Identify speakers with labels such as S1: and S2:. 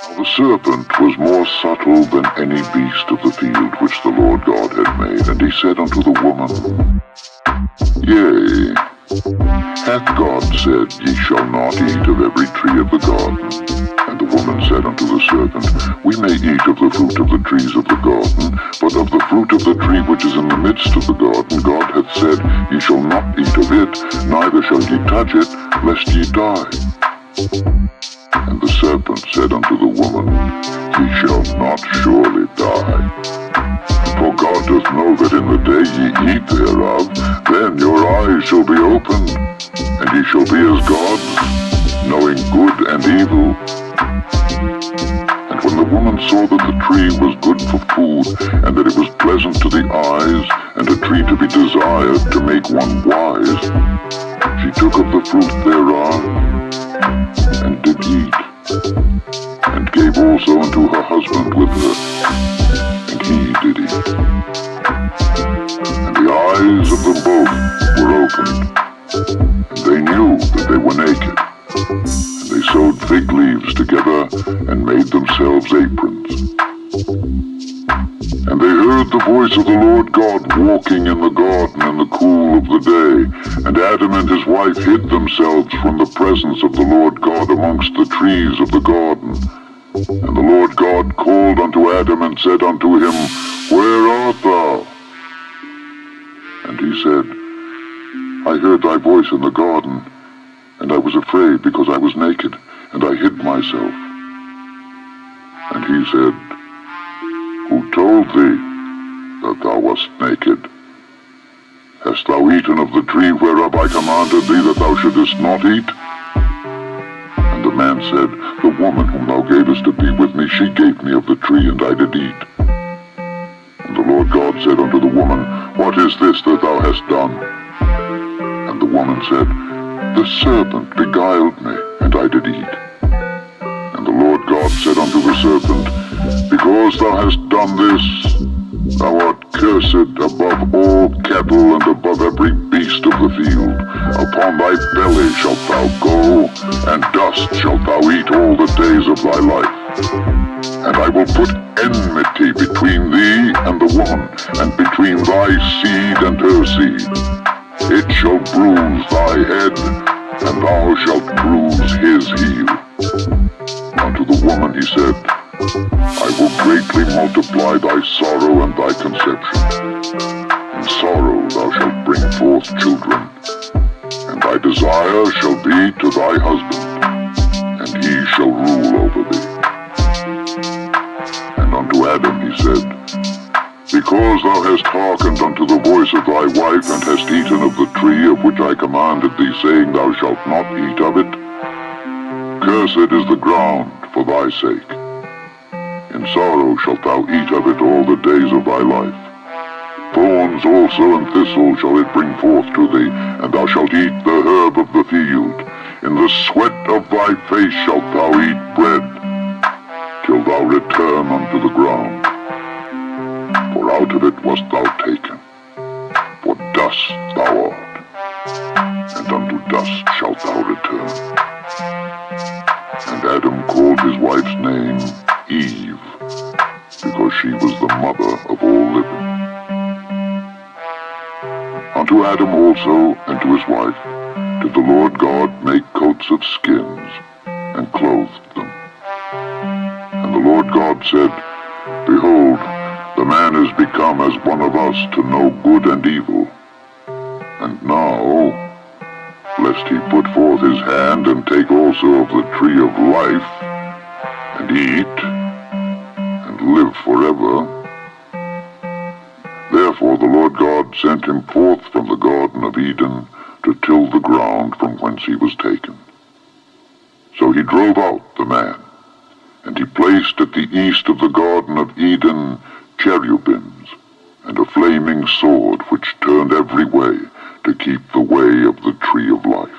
S1: Now the serpent was more subtle than any beast of the field which the Lord God had made, and he said unto the woman, Yea, hath God said, Ye shall not eat of every tree of the garden? And the woman said unto the serpent, We may eat of the fruit of the trees of the garden, but of the fruit of the tree which is in the midst of the garden, God hath said, Ye shall not eat of it, neither shall ye touch it, lest ye die. And the serpent said unto the woman, Ye shall not surely die. For God doth know that in the day ye eat thereof, then your eyes shall be opened, and ye shall be as gods, knowing good and evil. And when the woman saw that the tree was good for food, and that it was pleasant to the eyes, and a tree to be desired to make one wise, she took of the fruit thereof, and did eat, and gave also unto her husband with her, and he did eat. And the eyes of them both were opened, and they knew that they were naked. And they sewed fig leaves together, and made themselves aprons. And they heard the voice of the Lord God walking in the garden in the cool of the day. And Adam and his wife hid themselves from the presence of the Lord God amongst the trees of the garden. And the Lord God called unto Adam and said unto him, Where art thou? And he said, I heard thy voice in the garden, and I was afraid because I was naked, and I hid myself. And he said, Who told thee that thou wast naked? Hast thou eaten of the tree whereof I commanded thee that thou shouldest not eat? And the man said, The woman whom thou gavest to be with me, she gave me of the tree, and I did eat. And the Lord God said unto the woman, What is this that thou hast done? And the woman said, The serpent beguiled me, and I did eat. And the Lord God said unto the serpent, Because thou hast done this, thou art cursed above all cattle and above every beast of the field. Upon thy belly shalt thou go, and dust shalt thou eat all the days of thy life. And I will put enmity between thee and the woman, and between thy seed and her seed. It shall bruise thy head, and thou shalt bruise his heel. Unto the woman he said, I will greatly multiply thy sorrow and thy conception. In sorrow thou shalt bring forth children, and thy desire shall be to thy husband, and he shall rule over thee. And unto Adam he said, Because thou hast hearkened unto the voice of thy wife, and hast eaten of the tree of which I commanded thee, saying, Thou shalt not eat of it, cursed is the ground for thy sake. In sorrow shalt thou eat of it all the days of thy life. Thorns also and thistles shall it bring forth to thee, and thou shalt eat the herb of the field. In the sweat of thy face shalt thou eat bread, till thou return unto the ground. For out of it wast thou taken, for dust thou art, and unto dust shalt thou return. And Adam called his wife's name Eve, because she was the mother of all living. Unto Adam also and to his wife did the Lord God make coats of skins, and clothed them. And the Lord God said, Behold, the man is become as one of us to know good and evil. And now, lest he put forth his hand and take also of the tree of life, and eat, and live forever. Therefore the Lord God sent him forth from the Garden of Eden to till the ground from whence he was taken. So he drove out the man, and he placed at the east of the Garden of Eden cherubims, and a flaming sword which turned every way to keep the way of the tree of life.